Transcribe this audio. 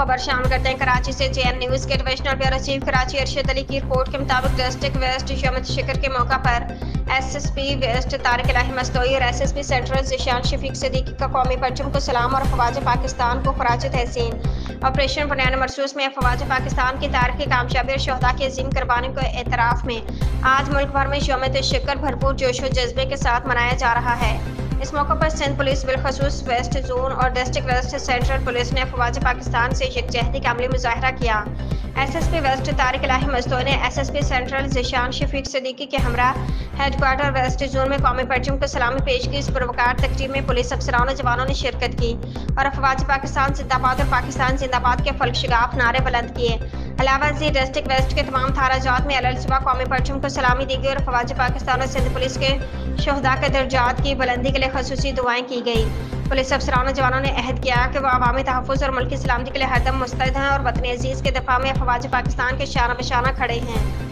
खबर शामिल करते हैं कराची से। जेएन न्यूज के divisional bureau chief Karachi Arshad Ali की रिपोर्ट के मुताबिक डिस्ट्रिक्ट वेस्ट यौम शिकर के मौका पर एसएसपी वेस्ट तारिक इलाही मस्तोई और एसएसपी सेंट्रल जिशान शफीक सिद्दीकी का कौमी परचम को सलाम और अफवाज पाकिस्तान को खराज तहसीन। ऑपरेशन बुनियाद मरसूस में अफवाज पाकिस्तान की तारीखी कामयाबी और शहदा की अजीम कुर्बानी को एतराफ़ में आज मुल्क भर में यौम शिकर भरपूर जोश व जज्बे के साथ मनाया जा रहा है। इस मौके पर सिंध पुलिस बिलखसूस वेस्ट जोन और डिस्ट्रिक्ट वेस्ट सेंट्रल पुलिस ने अफवाज पाकिस्तान से यकजहती का अमली मुजाहरा किया। एसएसपी वेस्ट तारिक इलाही मस्तोई ने एसएसपी सेंट्रल जिशान शफीक सिद्दीकी के हमरा हेडक्वार्टर वेस्ट जोन में कौमी परचम को सलामी पेश की। इस पुरवकार तकरीब में पुलिस अफसरान और जवानों ने शिरकत की और अफवाज पाकिस्तान जिंदाबाद और पाकिस्तान जिंदाबाद के फलकशगाफ नारे बुलंद किए। अलावा डिस्ट्रिक्ट वेस्ट के तमाम थाना जात में अलग सुबह कौमी परचम को सलामी दी गई और अफवाज पाकिस्तान और सिंध पुलिस के शहदा के दर्जात की बुलंदी के लिए खसूसी दुआएं की गई। पुलिस अफसरान और जवानों ने अहद किया कि वह अवामी तहफ़्फ़ुज़ और मुल्क की सलामती के लिए हरदम मुस्तैद हैं और वतन अजीज़ के दफ़ा में अफवाज पाकिस्तान के शाना बशाना खड़े हैं।